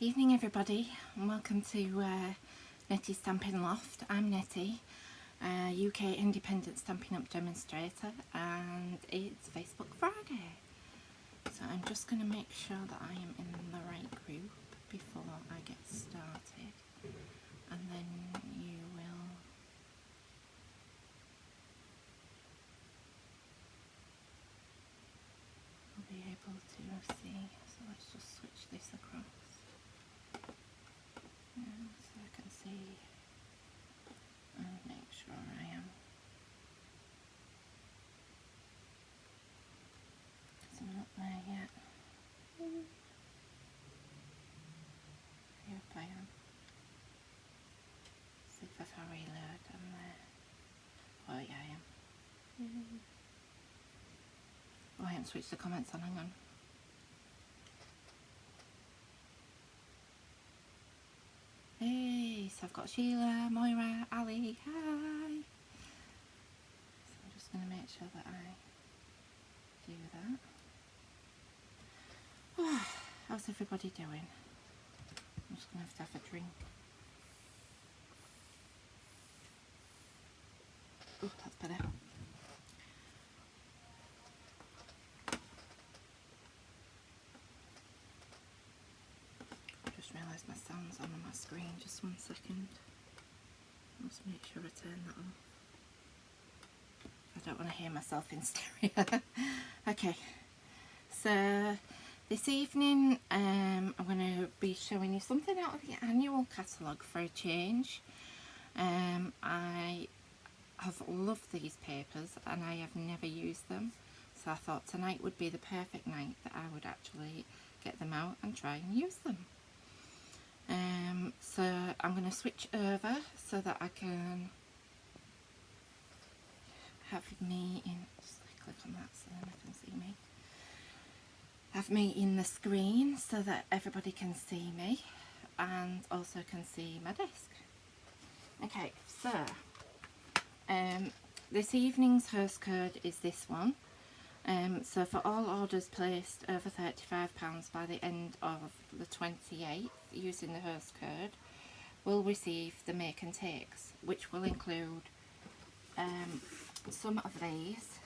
Evening everybody, and welcome to Nettie's Stampin' Loft. I'm Nettie, UK independent Stampin' Up demonstrator, and it's Facebook Friday. So I'm just going to make sure that I am in the right group before I get started, and then you will be able to see. So let's just switch this across. So I can see and make sure I am, because I'm not there yet. I hope I am. See if I reload, I'm there. Oh yeah, I am. Oh, I haven't switched the comments on, hang on. Hey, so I've got Sheila, Moira, Ali, hi! So I'm just going to make sure that I do that. Oh, how's everybody doing? I'm just going to have a drink. Oh, that's better. I just realised my sound's on my screen, just 1 second. Let's make sure I turn that off. I don't want to hear myself in stereo. Okay, so this evening I'm going to be showing you something out of the annual catalogue for a change. I have loved these papers and I have never used them, so I thought tonight would be the perfect night that I would actually get them out and try and use them. So I'm going to switch over so that I can have me in, just click on that so then I can see me. Have me in the screen so that everybody can see me and also can see my desk. Okay, so this evening's host code is this one. So for all orders placed over £35 by the end of the 28th using the host code, will receive the make and takes, which will include some of these.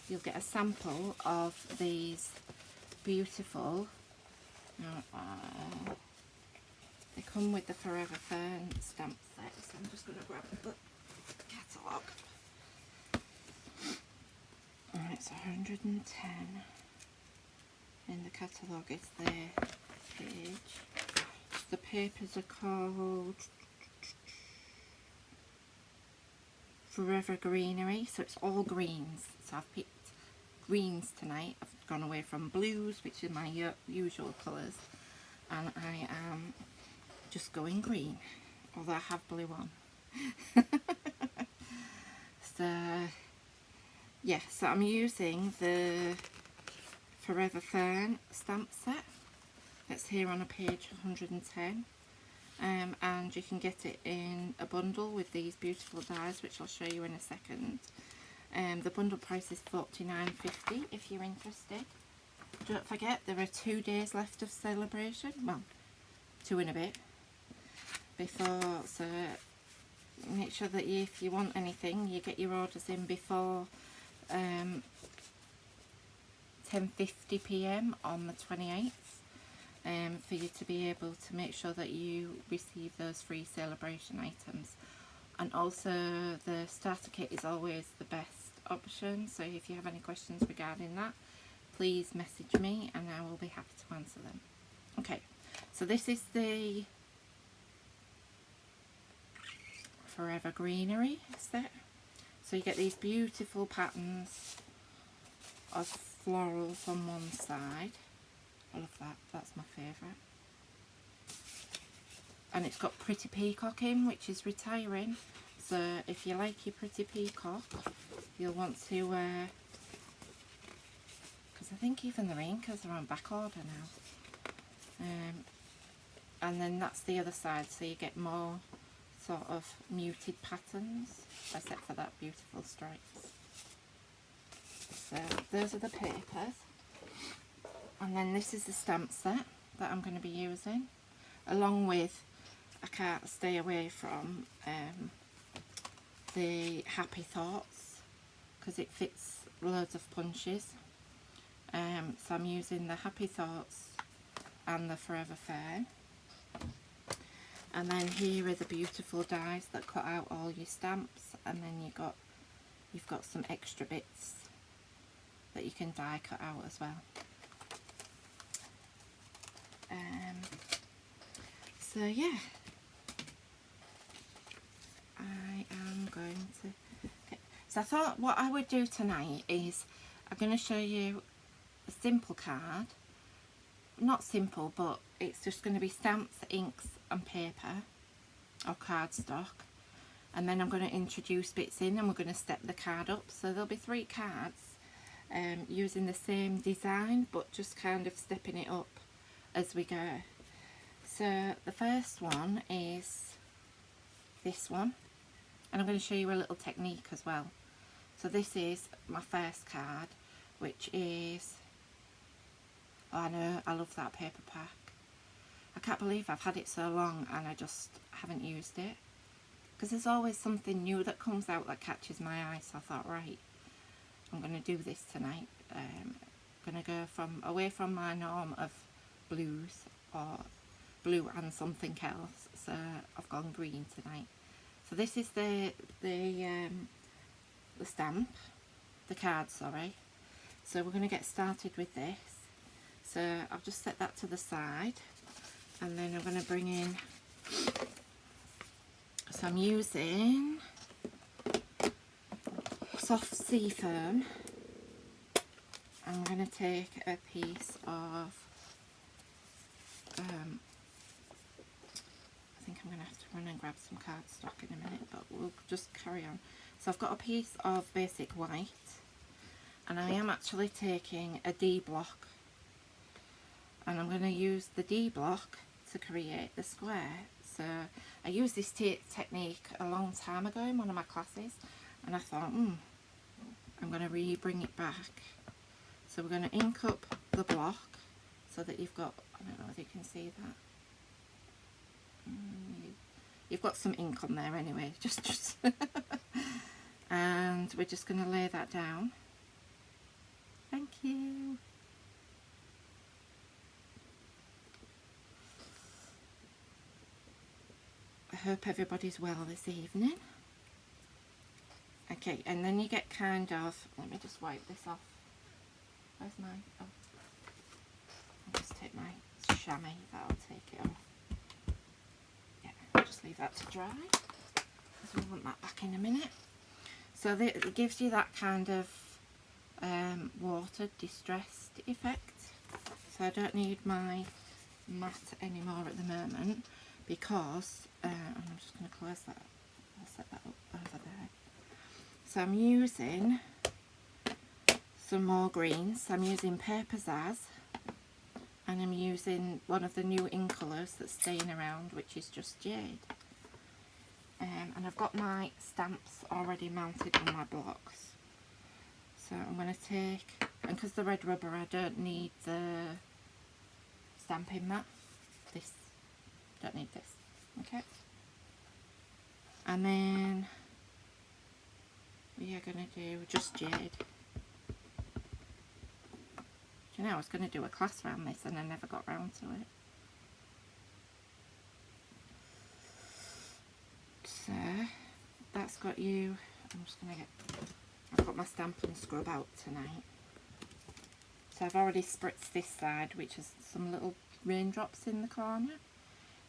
You'll get a sample of these beautiful, they come with the Forever Fern stamp set, so I'm just going to grab the catalogue. Alright, it's 110 in the catalogue, is their page. The papers are called Forever Greenery, so it's all greens. So I've picked greens tonight. I've gone away from blues, which is my usual colours, and I am just going green, although I have blue on. So yeah, so I'm using the Forever Fern stamp set. It's here on a page 110, and you can get it in a bundle with these beautiful dies, which I'll show you in a second. The bundle price is $49.50 if you're interested. Don't forget, there are 2 days left of celebration, well, 2 and a bit before, so make sure that if you want anything, you get your orders in before 10:50 PM on the 28th, for you to be able to make sure that you receive those free celebration items. And also the starter kit is always the best option, so if you have any questions regarding that, please message me and I will be happy to answer them. Okay, so this is the Forever Greenery set. So you get these beautiful patterns of florals on one side. I love that, that's my favourite. And it's got Pretty Peacock in, which is retiring. So if you like your Pretty Peacock, you'll want to, because I think even the raincoats are on back order now. And then that's the other side, so you get more sort of muted patterns, except for that beautiful stripes. So those are the papers, and then this is the stamp set that I'm going to be using. along with, I can't stay away from the Happy Thoughts, because it fits loads of punches. So I'm using the Happy Thoughts and the Forever Fair. And then here are the beautiful dies that cut out all your stamps, and then you've got some extra bits that you can die cut out as well. So yeah, I am going to, okay. So I thought what I would do tonight is I'm going to show you a simple card. Not simple, but it's just going to be stamps, inks and paper or cardstock, and then I'm going to introduce bits in, and we're going to step the card up. So there'll be 3 cards using the same design, but just kind of stepping it up as we go. So the first one is this one, and I'm going to show you a little technique as well. So this is my first card, which is, oh, I know, I love that paper pack. I can't believe I've had it so long and I just haven't used it, because there's always something new that comes out that catches my eye. So I thought, right, I'm going to do this tonight. I'm going to go away from my norm of blues or blue and something else. So I've gone green tonight. So this is the stamp, the card, sorry. So we're going to get started with this. So I'll just set that to the side, and then I'm going to bring in, so I'm using soft sea foam. I'm going to take a piece of, I think I'm going to have to run and grab some cardstock in a minute, but we'll just carry on. So I've got a piece of basic white, and I am actually taking a D block, and I'm going to use the D block to create the square. So I used this technique a long time ago in one of my classes, and I thought, I'm going to bring it back. So we're going to ink up the block so that you've got, I don't know if you can see that. You've got some ink on there anyway, just and we're just going to lay that down. Thank you. I hope everybody's well this evening. Okay, and then you get kind of, let me just wipe this off. Where's my, oh, I'll just take my chamois, that'll take it off. Yeah, I'll just leave that to dry, because we want that back in a minute. So it gives you that kind of water distressed effect. So I don't need my mat anymore at the moment, because I'm just going to close that. I'll set that up over there. So I'm using some more greens. I'm using Paper Zaz, and I'm using one of the new in colours that's staying around, which is just Jade. And I've got my stamps already mounted on my blocks. So I'm going to take, and because the red rubber, I don't need the stamping mat. Don't need this. Okay. And then we are going to do just Jade. Do you know, I was going to do a class around this and I never got round to it. So that's got you. I'm just going to I've got my stamp and scrub out tonight. So I've already spritzed this side, which has some little raindrops in the corner.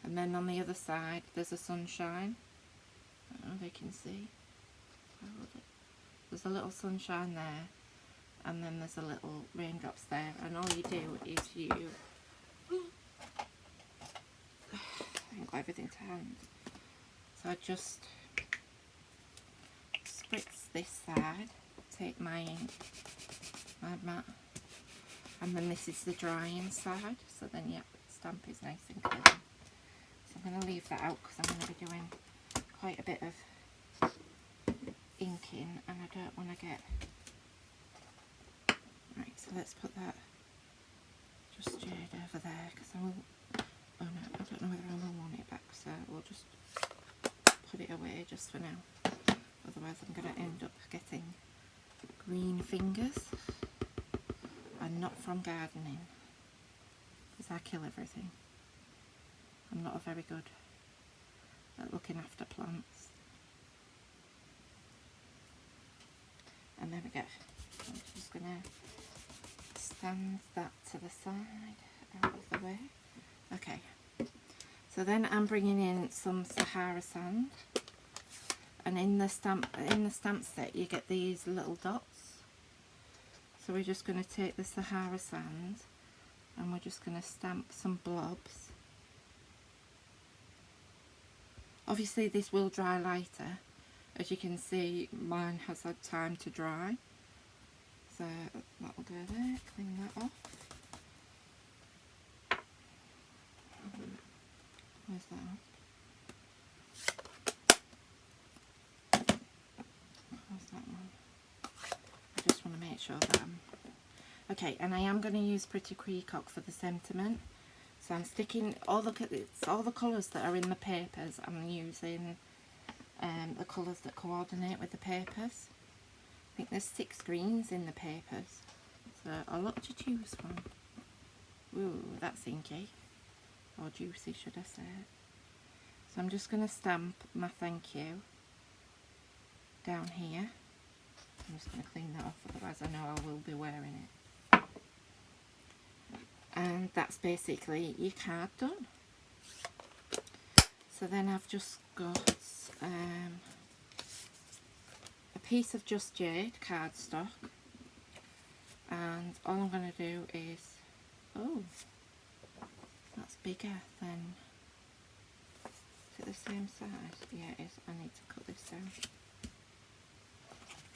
And then on the other side there's a sunshine. I don't know if you can see. There's a little sunshine there, and then there's a little raindrops there, and all you do is you I haven't got everything to hand. So I just spritz this side, take my ink, my mat, and then this is the drying side, so then yeah, the stamp is nice and clean. So I'm going to leave that out because I'm going to be doing quite a bit of inking, and I don't want to get, right, so let's put that just Jade over there, because I will, oh no, I don't know whether away just for now. Otherwise I'm going to end up getting green fingers, and not from gardening, because I kill everything. I'm not very good at looking after plants. And there we go. I'm just going to stand that to the side, out of the way. Okay, so then I'm bringing in some Sahara sand, and in the stamp set you get these little dots. So we're just going to take the Sahara sand and we're just going to stamp some blobs. Obviously this will dry lighter. As you can see, mine has had time to dry. So that will go there, clean that off. Where's that one? Where's that one? I just want to make sure that I'm... Okay, and I am going to use Pretty Peacock for the sentiment. So I'm sticking all the colours that are in the papers. I'm using the colours that coordinate with the papers. I think there's 6 greens in the papers, so a lot to choose from. Ooh, that's inky, or juicy should I say. So I'm just going to stamp my thank you down here. I'm just going to clean that off, otherwise I know I will be wearing it. And that's basically your card done. So then I've just got a piece of Just Jade cardstock, and all I'm going to do is, oh, that's bigger than, is it the same size? Yeah it is. I need to cut this down.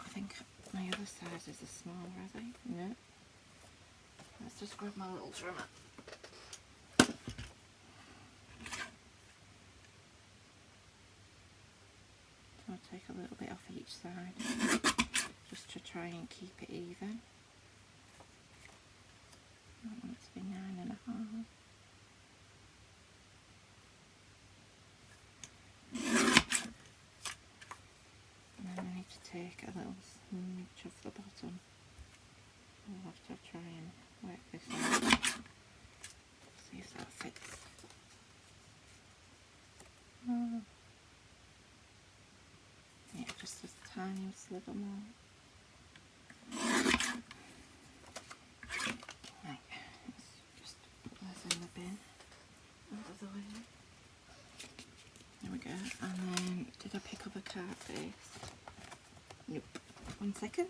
I think my other sizes are smaller, are they? No. Let's just grab my little trimmer. I'll take a little bit off each side, just to try and keep it even. I want it to be 9.5. And then I need to take a little smidge off the bottom. I'll have to try and work this out. See if that fits. Oh. Yeah, just a tiny sliver more. Right, let's just put those in the bin, out of the way. There we go. And then, did I pick up a card base? Nope. 1 second.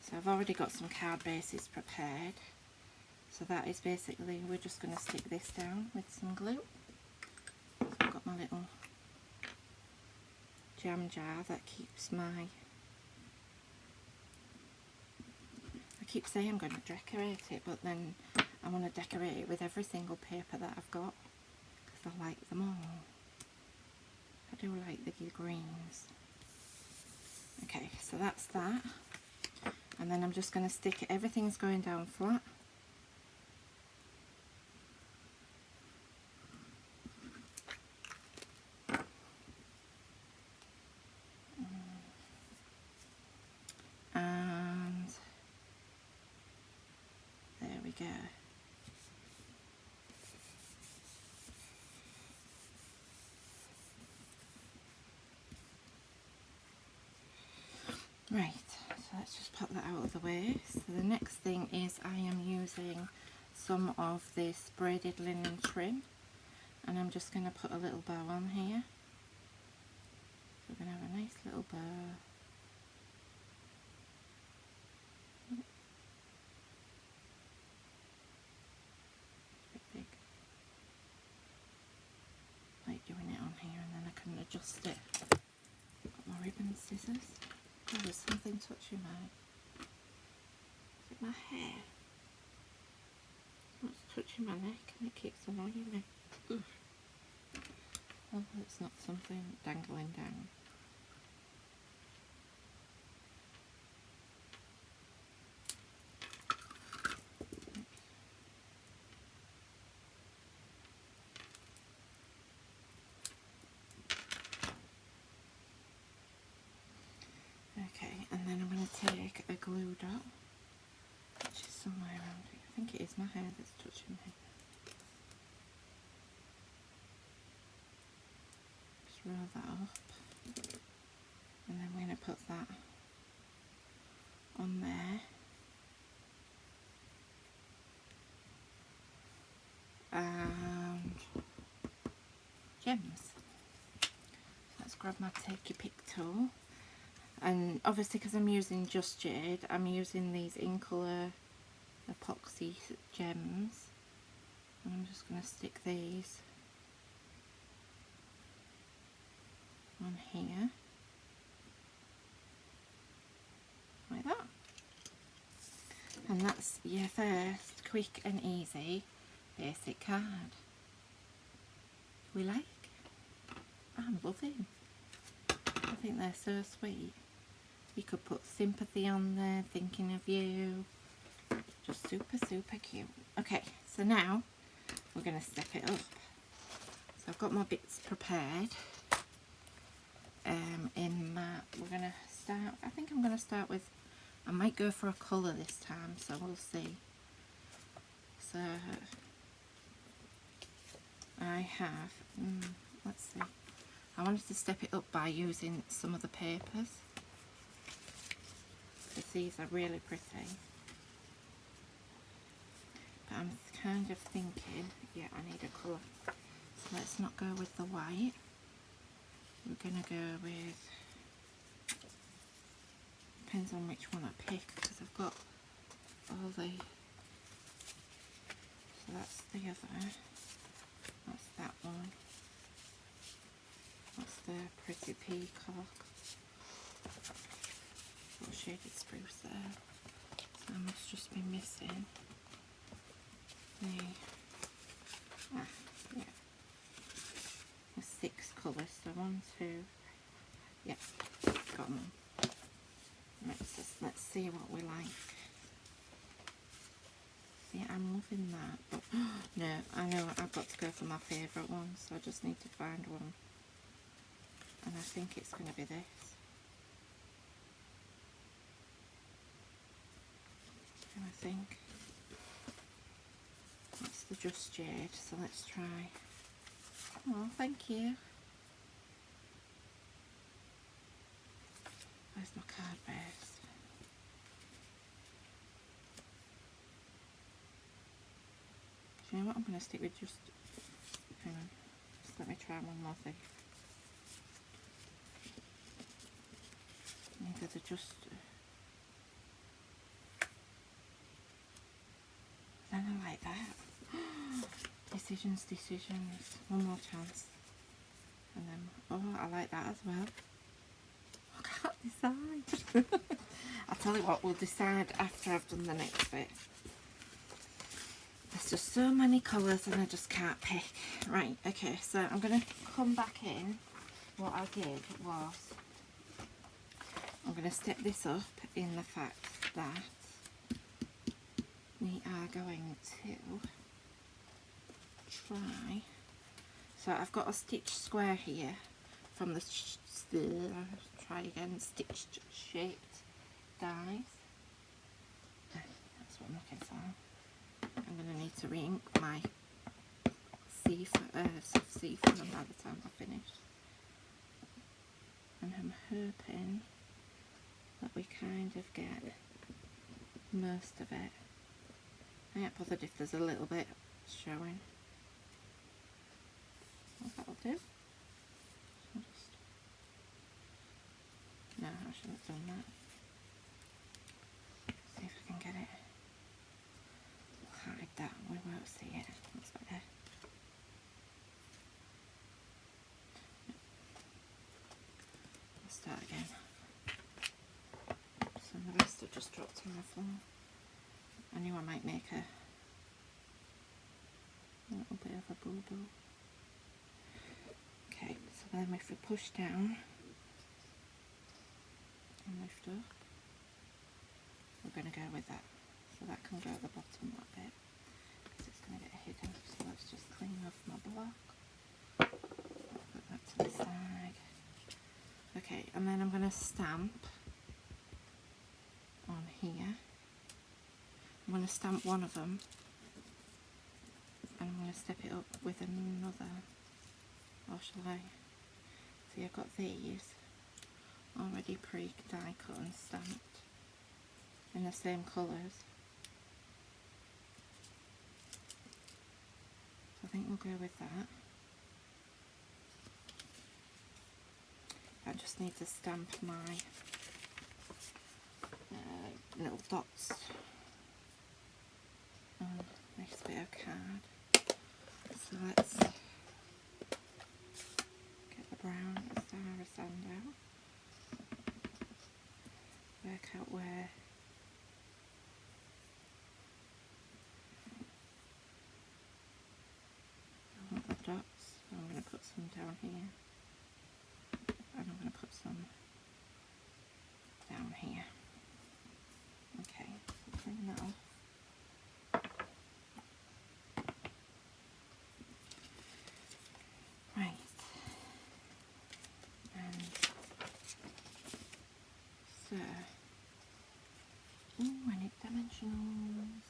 So I've already got some card bases prepared. So that is basically, we're just going to stick this down with some glue. So I've got my little jam jar that keeps my... I keep saying I'm going to decorate it, but then I want to decorate it with every single paper that I've got, because I like them all. I do like the greens. Okay, so that's that. And then I'm just going to stick it, everything's going down flat. And there we go. Right, so let's just pop that out of the way. So the next thing is I am using some of this braided linen trim, and I'm just going to put a little bow on here. So we're going to have a nice little bow. Bit big. Like doing it on here, and then I can adjust it. Got my ribbon scissors. Oh, there's something touching my... Is it my hair? It's touching my neck and it keeps annoying me. Ugh. Oh, it's not something dangling down. dot, which is somewhere around here. I think it is my hair that's touching me. Just roll that up, and then we're going to put that on there. And gems. Let's grab my take your pick tool, and obviously because I'm using Just Jade, I'm using these in colour epoxy gems, and I'm just going to stick these on here like that, and that's your first quick and easy basic card. We like? I'm loving. I think they're so sweet. You could put sympathy on there, thinking of you. Just super, super cute. Okay, so now we're going to step it up. So I've got my bits prepared. In that, we're going to start, I think I'm going to start with, I might go for a colour this time, so we'll see. So I have, let's see, I wanted to step it up by using some of the papers, because these are really pretty, but I'm kind of thinking, yeah, I need a colour, so let's not go with the white, we're going to go with, depends on which one I pick, because I've got all the, so that's the other, that's that one, that's the pretty peacock, got shaded spruce there, so I must just be missing the, yeah, the 6 colours, so 1, 2, yeah, got them. Let's see what we like. See, I'm loving that, but no, I know I've got to go for my favourite one, so I just need to find one, and I think it's going to be this. And I think that's the Just Jade, so let's try. Oh, thank you. Where's my card base? Do you know what? I'm going to stick with just, hang on, just let me try one more thing. Either the just, then I like that. Decisions, decisions, one more chance. And then, oh, I like that as well. I can't decide. I'll tell you what, we'll decide after I've done the next bit. There's just so many colours and I just can't pick. Right, okay, so I'm going to come back in. What I did was, I'm going to step this up in the fact that we are going to try. So I've got a stitch square here from the try again, stitched shaped dies. That's what I'm looking for. I'm going to need to re-ink my soft seafoam by the time I finish. And I'm hoping that we kind of get most of it. I ain't bothered if there's a little bit showing. Well, that'll do. No, I shouldn't have done that. See if I can get it. We'll hide that, we won't see it. That's better. I'll start again. So the rest have just dropped on the floor. I knew I might make a little bit of a boo-boo. Okay, so then if we push down and lift up, we're going to go with that. So that can go at the bottom that bit, because it's going to get hidden. So let's just clean off my block. Put that to the side. Okay, and then I'm going to stamp on here. I'm going to stamp one of them, and I'm going to step it up with another, or shall I? See, I've got these already pre-die cut and stamped in the same colours. So I think we'll go with that. I just need to stamp my little dots on this bit of card. So let's get the brown Zara sand out, work out where I want the dots. I'm going to put some down here, and I'm going to put some down here. Okay, bring that off. Right, and so, I need dimensionals.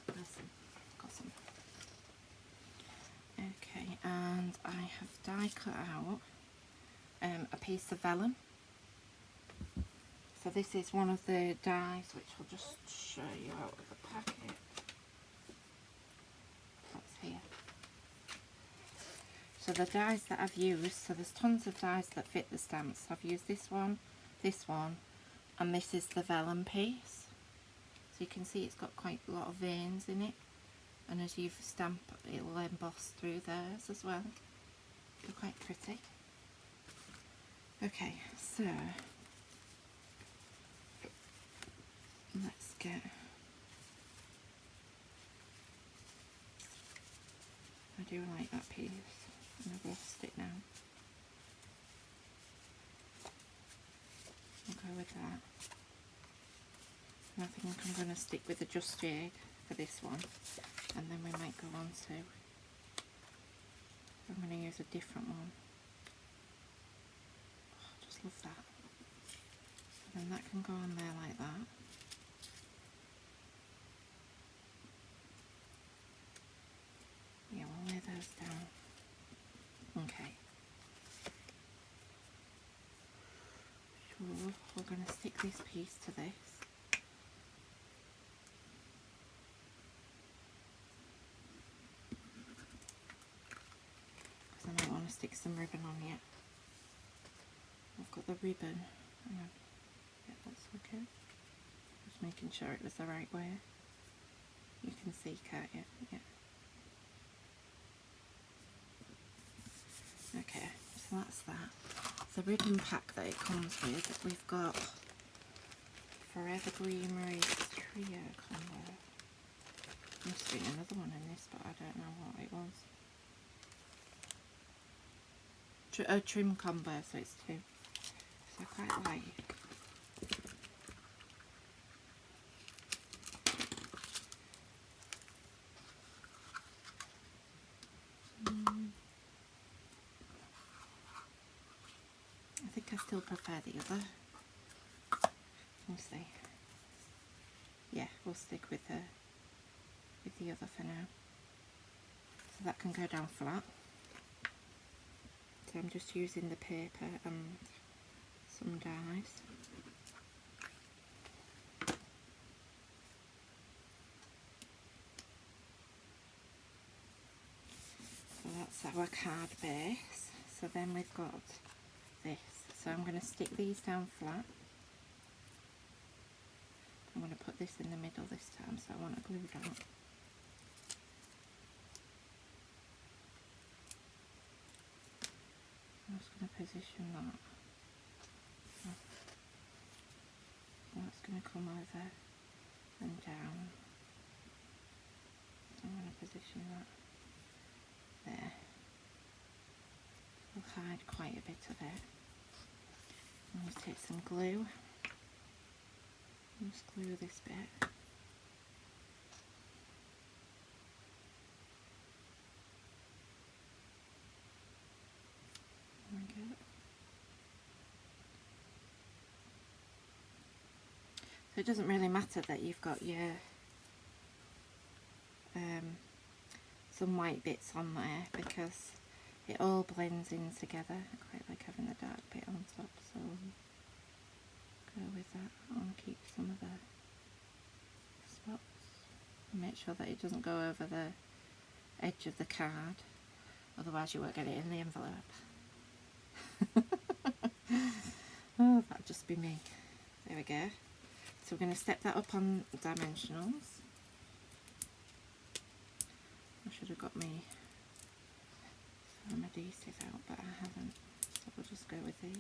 There's some, got some. Okay, and I have die cut out a piece of vellum. So this is one of the dies which I'll just show you out of the packet. That's here. So the dies that I've used, so there's tons of dies that fit the stamps. I've used this one, and this is the vellum piece. So you can see it's got quite a lot of veins in it, and as you stamp it will emboss through theirs as well. They're quite pretty. Okay, so let's get, I do like that piece, and I've lost it now. I'll go with that. And I think I'm going to stick with the Just Jig for this one, and then we might go on to, I'm going to use a different one. Oh, I just love that. And then that can go on there like that. Yeah, we'll lay those down. Okay. So we're going to stick this piece to this. Because I might want to stick some ribbon on here. I've got the ribbon. Hang on. Yeah, that's okay. Just making sure it was the right way. You can see, can't you? Yeah. Okay, so that's that. The ribbon pack that it comes with, we've got Forever Greenery Trio combo. I'm just doing another one in this, but I don't know what it was. A trim combo, so it's two. So I quite like. I think I still prefer the other. We'll see. Yeah, we'll stick with the other for now. So that can go down flat. So I'm just using the paper and some dies. So that's our card base. So then we've got this. So I'm going to stick these down flat. I'm going to put this in the middle this time, so I want to glue down. I'm just going to position that. That's going to come over and down. I'm going to position that there. We'll hide quite a bit of it. I'm going to take some glue. Just glue this bit. There we go. So it doesn't really matter that you've got your some white bits on there, because it all blends in together. I quite like having the dark bit on top, so go with that. I want to keep some of the spots. Make sure that it doesn't go over the edge of the card, otherwise you won't get it in the envelope. Oh, that'll just be me. There we go. So we're going to step that up on dimensionals. I should have got my adhesive out, but I haven't, so we'll just go with these.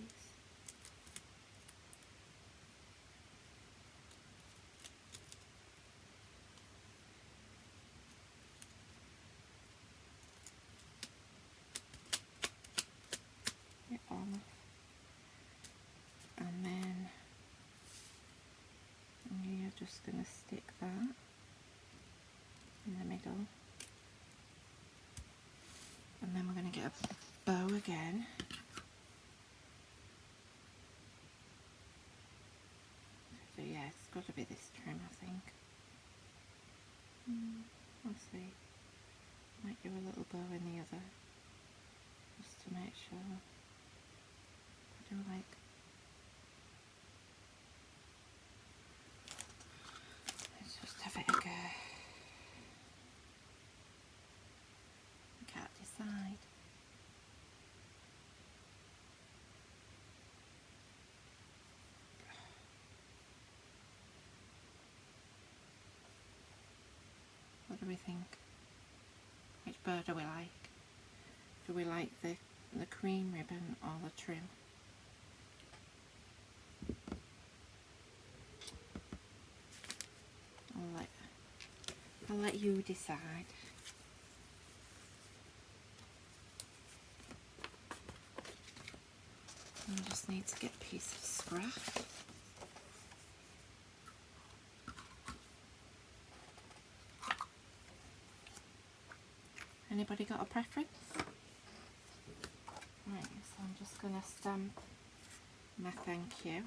Get all off. And then you're just going to stick that in the middle. And then we're going to get a bow again. So yeah, it's got to be this trim, I think. We'll see. Might do a little bow in the other, just to make sure. I do like. Let's just have it a go. I can't decide. What do we think? Which bow do we like? Do we like the cream ribbon or the trim? I'll let you decide. I just need to get a piece of scrap. Anybody got a preference? Right, so I'm just going to stamp my thank you.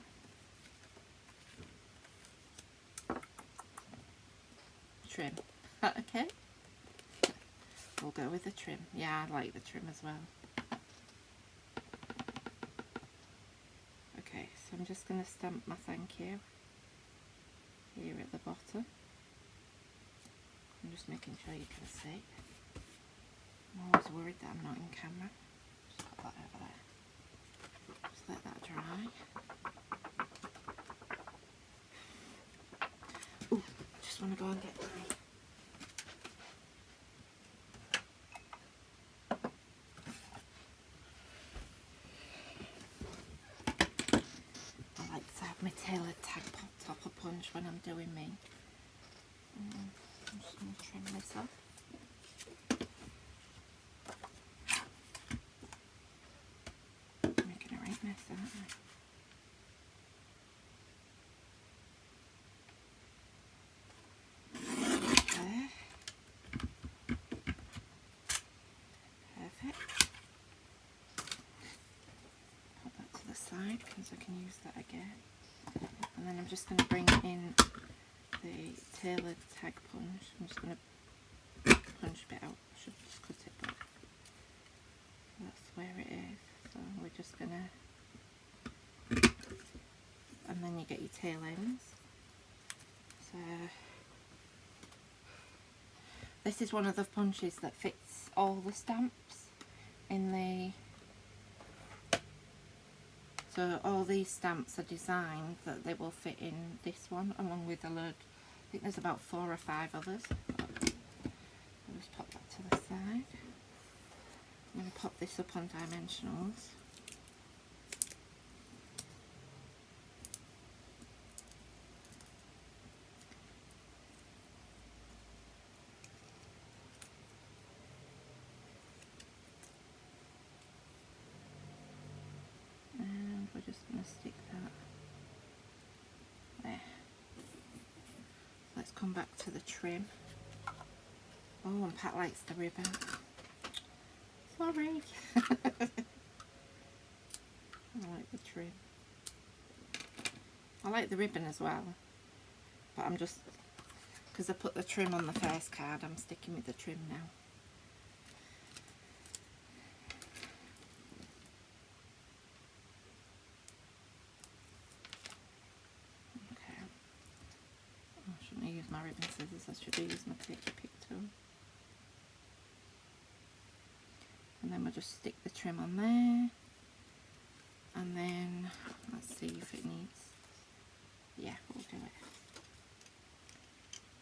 Trim. Okay. We'll go with the trim. Yeah, I like the trim as well. Okay, so I'm just going to stamp my thank you here at the bottom. I'm just making sure you can see. I'm always worried that I'm not in camera. Just put that over there. Just let that dry. Ooh, I just want to go and get my... I like to have my tailored tag topper punch when I'm doing me. I'm just going to trim this off. Making a right mess, aren't I? There. Perfect. Put that to the side because I can use that again. And then I'm just going to bring in the tailored tag punch. I'm just going to punch a bit out. I should just cut it, but that's where it is. So we're just going to, and then you get your tail ends. So this is one of the punches that fits all the stamps in the, so all these stamps are designed that they will fit in this one, along with a load. I think there's about 4 or 5 others. I'll just pop that to the side. I'm going to pop this up on dimensionals. And we're just going to stick that there. Let's come back to the trim. Oh, and Pat likes the ribbon. Sorry. I like the trim. I like the ribbon as well. but I'm just, because I put the trim on the first card, I'm sticking with the trim now. Okay. I shouldn't use my ribbon scissors, I should use my pick tool. And then we'll just stick the trim on there. And then, let's see if it needs, yeah, we'll do it.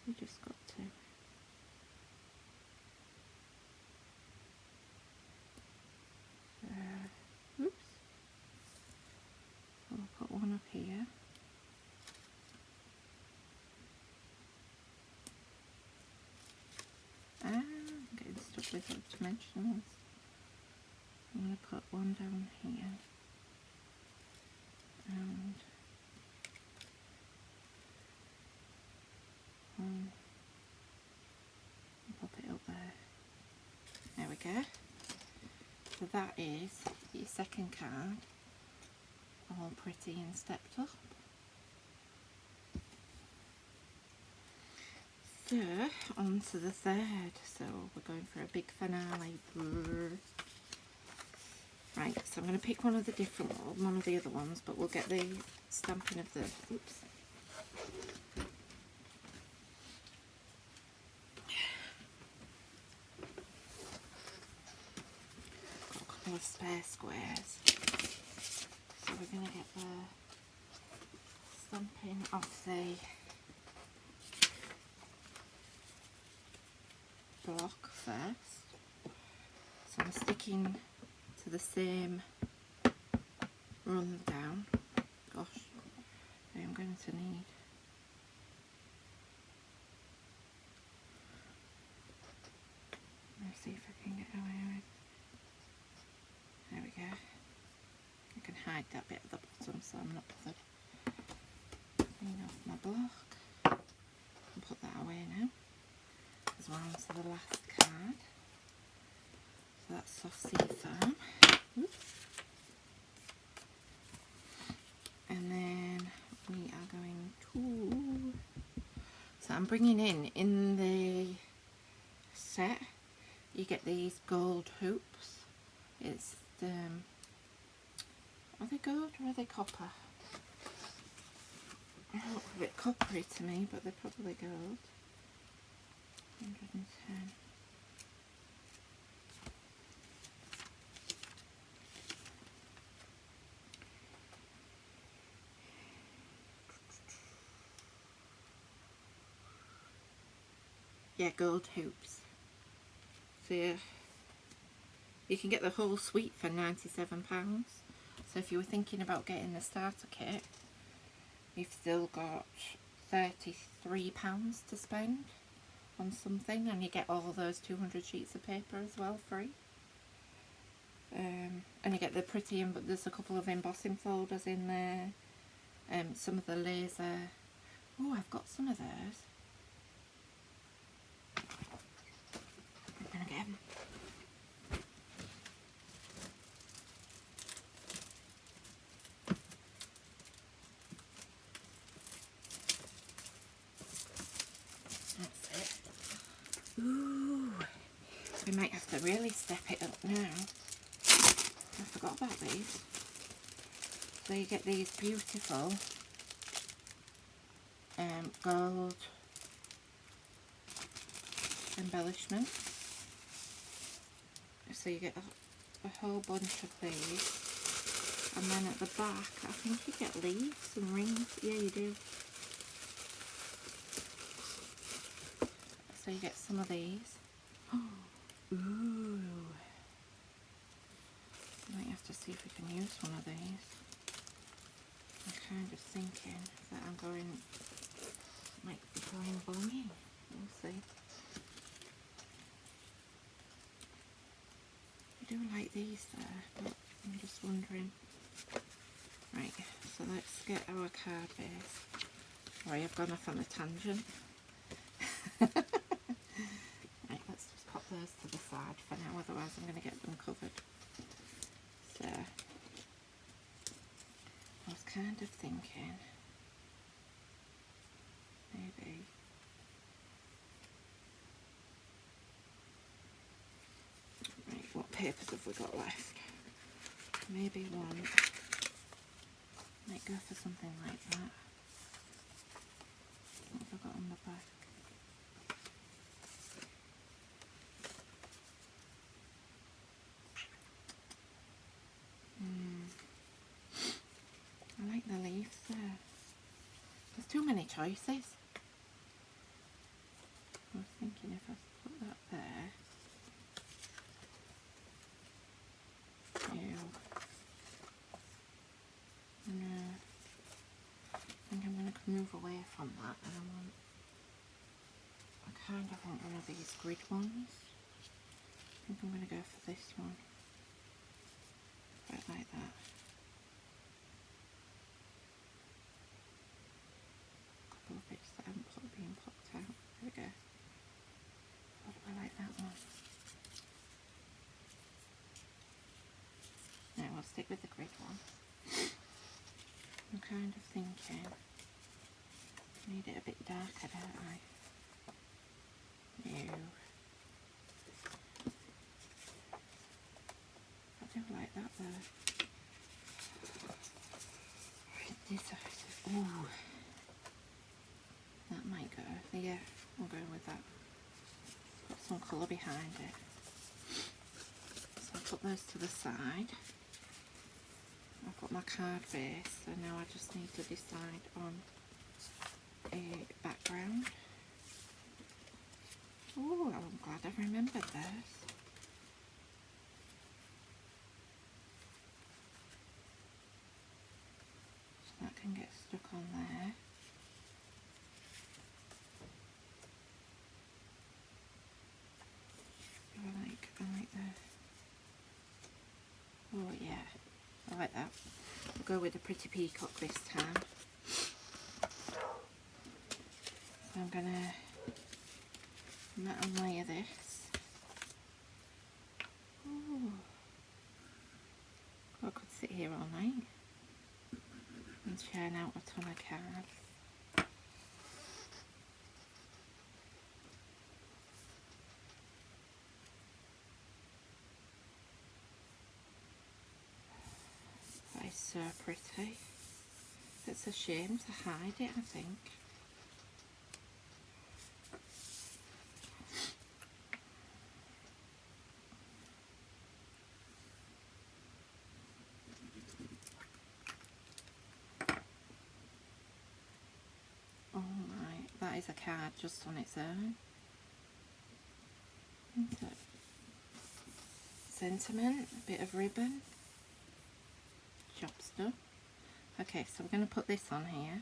We just got to, oops, we'll put one up here. I'm getting stuck with the dimensionals. I'm going to put one down here. And pop it up there. There we go. So that is your second card, all pretty and stepped up. So on to the third. So we're going for a big finale. Right, so I'm going to pick one of the other ones, but we'll get the stamping of the, oops. Got a couple of spare squares. So we're going to get the stamping of the block first. So I'm sticking to the same run down. Gosh, I'm going to need, let's see if I can get away with, there we go. I can hide that bit at the bottom so I'm not bothered. Clean off my block and put that away now. As well as the last card. So that's soft sea foam. Oops. And then we are going to, so I'm bringing in the set, you get these gold hoops. It's are they gold or are they copper? They look a bit coppery to me, but they're probably gold. 110. Yeah, gold hoops. So yeah, you can get the whole suite for £97. So if you were thinking about getting the starter kit, you've still got £33 to spend on something, and you get all those 200 sheets of paper as well free. And you get the pretty, but there's a couple of embossing folders in there. Some of the laser. Oh, I've got some of those. I'm gonna get them. That's it. Ooh, we might have to really step it up now. I forgot about these. So you get these beautiful gold embellishments. So you get a whole bunch of these, and then at the back I think you get leaves and rings. Yeah, you do. So you get some of these. Ooh. Might have to see if we can use one of these. I'm kind of thinking that might be going bunging. We'll see. I do like these there, but I'm just wondering. Right, so let's get our card base. Sorry, I've gone off on a tangent. Right, let's just pop those to the side for now, otherwise I'm going to get them covered. So, I was kind of thinking maybe papers have we got left? Maybe one. Might go for something like that. What have I got on the back? I like the leaves there. There's too many choices. I was thinking if I put that there. Ew. No. I think I'm going to move away from that. I kind of want one of these grid ones. I think I'm going to go for this one. Right like that. A couple of bits that haven't been plucked out. There we go. What do I like that one? No, we'll stick with the grid one. I'm kind of thinking, need it a bit darker, don't I? Ew. I do like that though. Ooh. That might go. Yeah, we'll go with that. Got some colour behind it. So I'll put those to the side. I've got my card base, so now I just need to decide on a background. Oh, I'm glad I remembered this. So that can get stuck on there. I like the, oh yeah, I like that. I'll go with the Pretty Peacock this time. So I'm going to mat and layer this. Oh, I could sit here all night and churn out a ton of cards. That is so pretty. It's a shame to hide it, I think. Oh my, that is a card just on its own. Isn't it? Sentiment, a bit of ribbon, job stuff. Okay, so we're going to put this on here.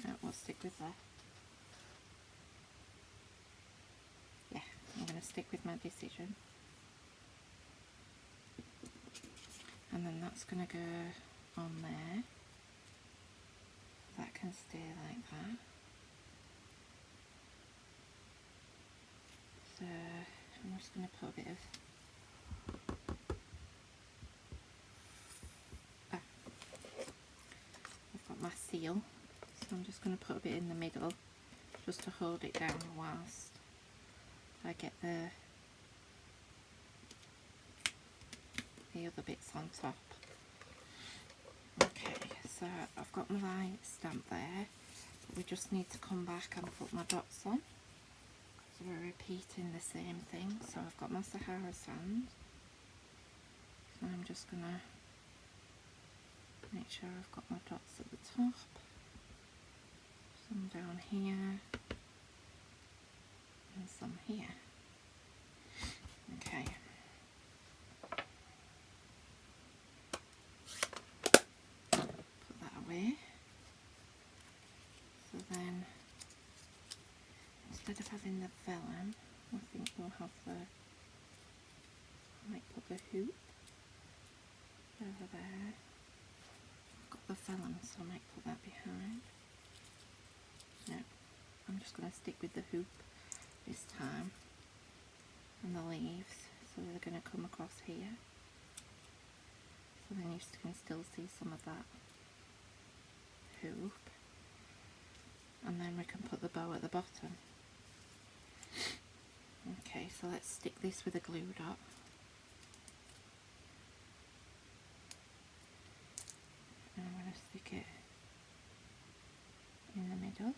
No, we'll stick with that. Yeah, I'm going to stick with my decision. And then that's going to go on there. That can stay like that. So I'm just going to put a bit of I've got my seal, so I'm just going to put a bit in the middle just to hold it down whilst I get the other bits on top. Okay, so I've got my stamp there, but we just need to come back and put my dots on, so we're repeating the same thing. So I've got my Sahara sand, so I'm just going to make sure I've got my dots at the top, some down here and some here. Okay. Put that away. So then, instead of having the vellum, I think we'll have the, I might put the hoop over there. I've got the vellum, so I might put that behind. No, I'm just going to stick with the hoop this time, and the leaves, so they're going to come across here. so then you can still see some of that hoop. And then we can put the bow at the bottom. Okay, so let's stick this with a glue dot. And I'm going to stick it in the middle.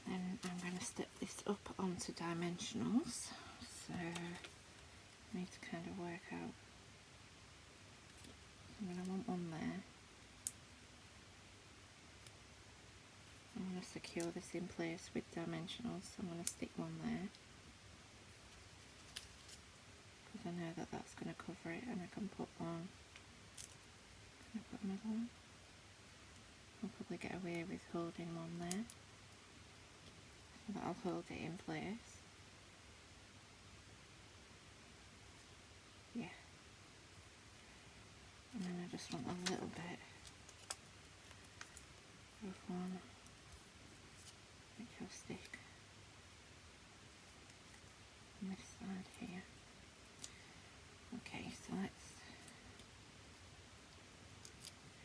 Then I'm going to step this up onto dimensionals. So I need to kind of work out. I'm going to want one there. I'm going to secure this in place with dimensionals, so I'm going to stick one there. Because I know that that's going to cover it, and I can put one. Can I put another one? I'll probably get away with holding one there. So that'll hold it in place. Yeah. And then I just want a little bit of one which I'll stick on this side here. Okay, so let's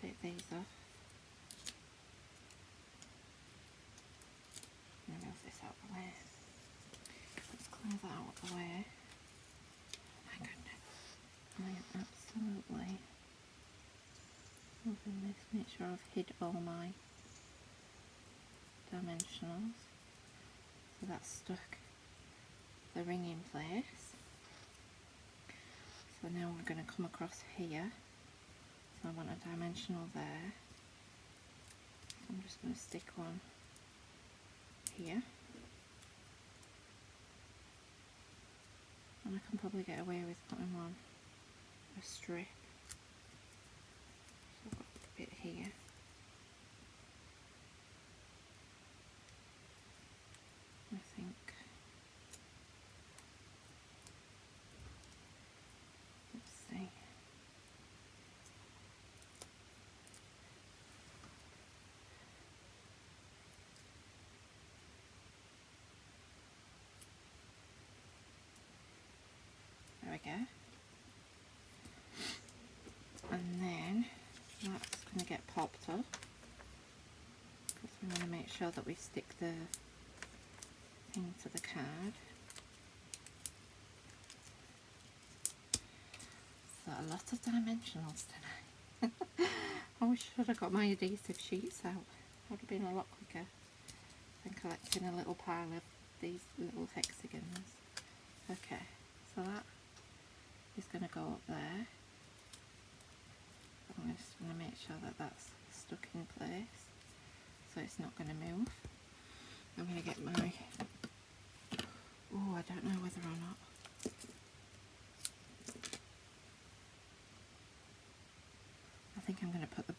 take these off. I'm going to move this out of the way. Let's clear that out of the way. Oh my goodness. I am absolutely moving this. Make sure I've hid all my dimensionals. So that's stuck the ring in place. So now we're going to come across here. So I want a dimensional there. So I'm just going to stick one here. And I can probably get away with putting one a strip. So I've got a bit here. I think. Let's see. There we go. And then that's going to get popped up because we want to make sure that we stick the thing to the card. So a lot of dimensionals tonight. I should have got my adhesive sheets out. Would have been a lot quicker than collecting a little pile of these little hexagons. Okay, so that is going to go up there. I'm just going to make sure that that's stuck in place so it's not going to move. I'm going to get my, oh, I don't know whether or not. I think I'm going to put the,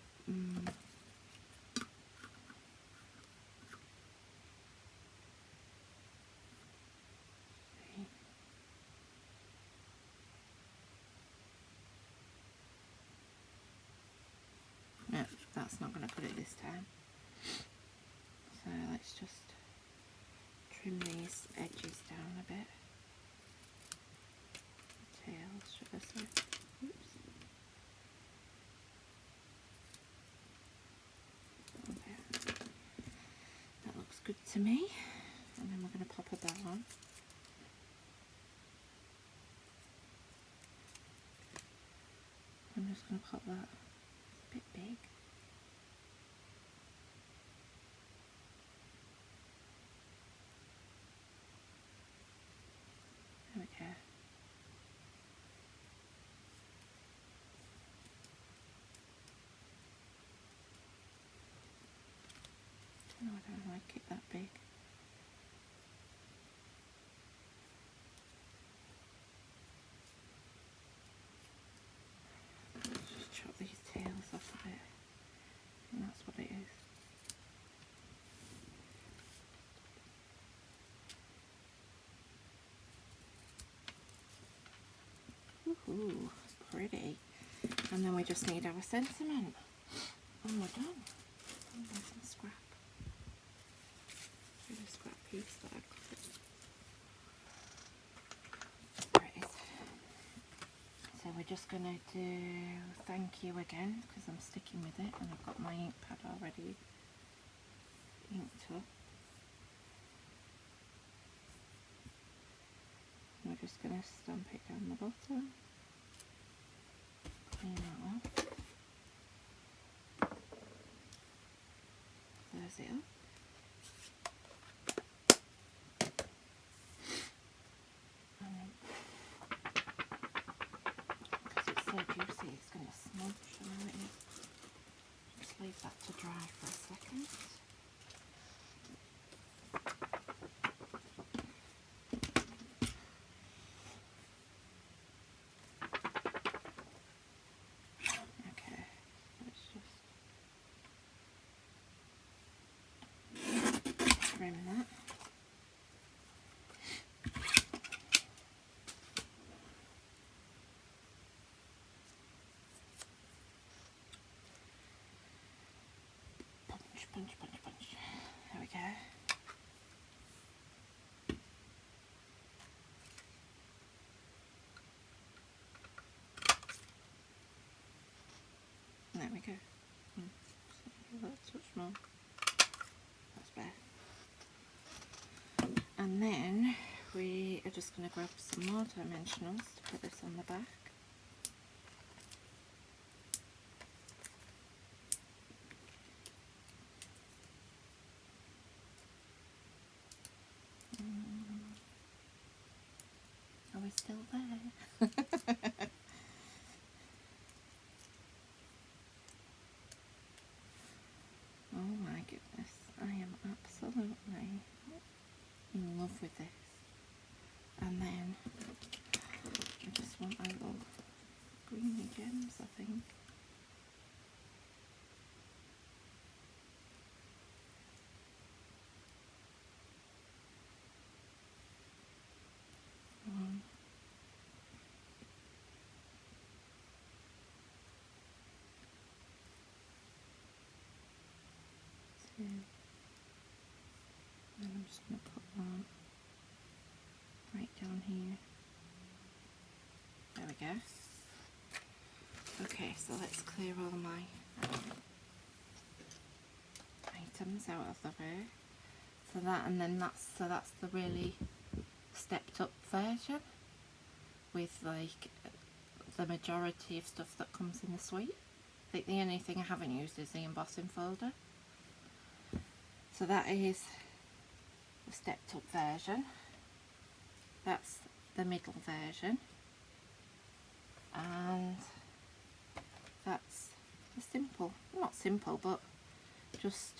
no, that's not going to cut it this time. So let's just trim these edges down a bit. Tails, should I say? Oops. Okay. That looks good to me. And then we're going to pop a bow on. I'm just going to pop that a bit big. There we go. No, I don't like it that big. Just chop these tails off of it, and that's what it is. Ooh, pretty. And then we just need our sentiment. And we're done. Oh, there's some scrap. Really scrap piece that I've got. just going to do thank you again because I'm sticking with it and I've got my ink pad already inked up. We're just going to stamp it down the bottom, clean that off, close it up. So juicy, it's going to smudge, and just leave that to dry for a second. Okay, let's just trim that. Punch, punch, punch. There we go. There we go. A little touch more. That's better. And then we are just going to grab some more dimensionals to put this on the back. Are we still there? Oh my goodness, I am absolutely in love with this. And then I just want my little greeny gems, I think. And I'm just going to put that right down here. There we go. Okay, so let's clear all my items out of the way. So that, and then that's the really stepped up version with like the majority of stuff that comes in the suite. I think the only thing I haven't used is the embossing folder. So that is the stepped up version. That's the middle version. And that's the simple, not simple, but just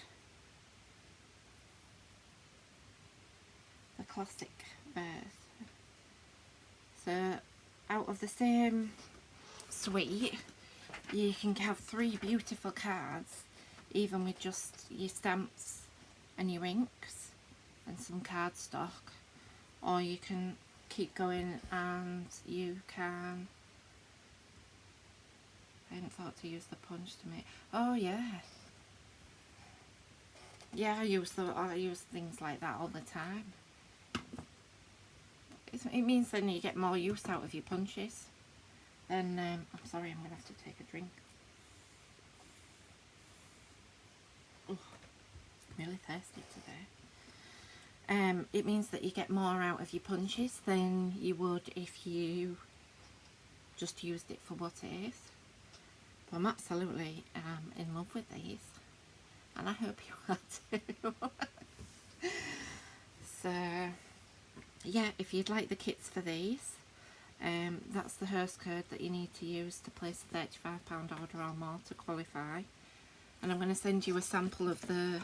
the classic version. So out of the same suite, you can have 3 beautiful cards, even with just your stamps and your inks and some cardstock, or you can keep going and you can, I hadn't thought to use the punch to make, oh yeah, I use things like that all the time. It means then you get more use out of your punches. Then I'm sorry, I'm gonna have to take a drink. Oh, really thirsty today. It means that you get more out of your punches than you would if you just used it for what it is. But I'm absolutely in love with these, and I hope you are too. So yeah, if you'd like the kits for these, that's the host code that you need to use to place a £35 order or more to qualify. And I'm going to send you a sample of the,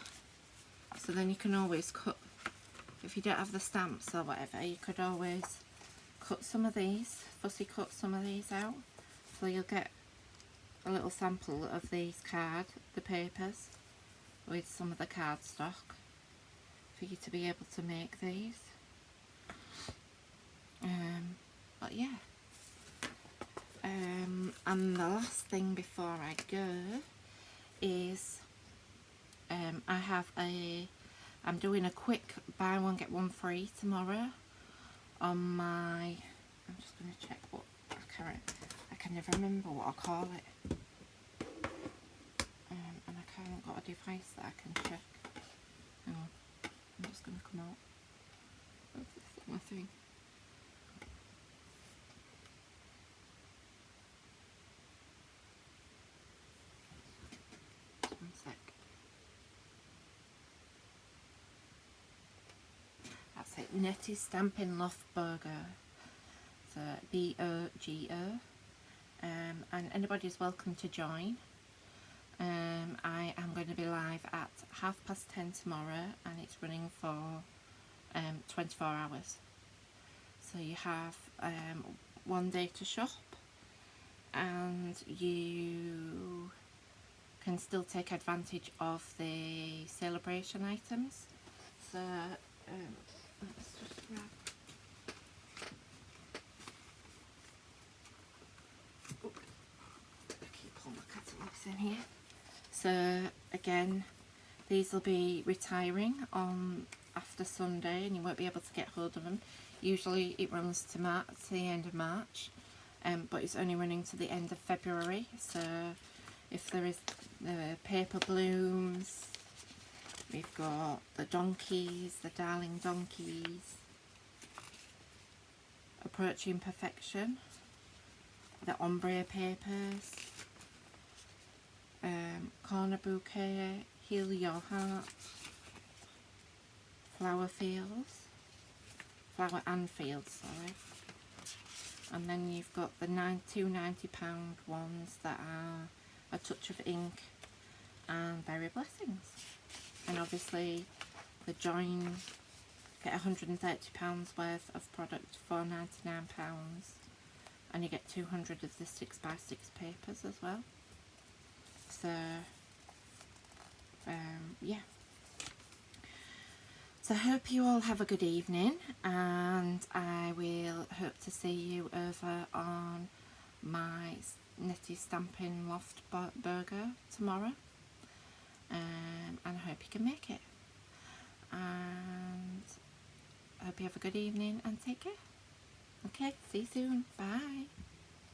so then you can always cut, if you don't have the stamps or whatever, you could always cut some of these, fussy cut some of these out, so you'll get a little sample of these the papers with some of the cardstock for you to be able to make these. But yeah, and the last thing before I go is I'm doing a quick buy one get one free tomorrow on my, I'm just going to check what, I can never remember what I call it. And I haven't got a device that I can check. Hang on, I'm just going to come out of this my thing. Just one sec. That's it, Nettie Stampin' Loft Burger. So B-O-G-O. And anybody's welcome to join. I am going to be live at 10:30 tomorrow, and it's running for 24 hours. So you have one day to shop, and you can still take advantage of the celebration items. So let's just grab. I keep all my catalogues in here. So again, these will be retiring on after Sunday, and you won't be able to get hold of them. Usually it runs to the end of March, but it's only running to the end of February. So if there is the paper blooms, we've got the donkeys, the darling donkeys, Approaching Perfection, the ombre papers, Corner Bouquet, Heal Your Heart, Flower and Fields, sorry. And then you've got the £2.90 ones that are A Touch of Ink and Berry Blessings. And obviously the Join, get £130 worth of product for £99, and you get 200 of the 6x6 papers as well. So yeah, so I hope you all have a good evening, and I will hope to see you over on my Nettie Stampin' Loft Burger tomorrow, and I hope you can make it, and I hope you have a good evening and take care. Okay, see you soon, bye.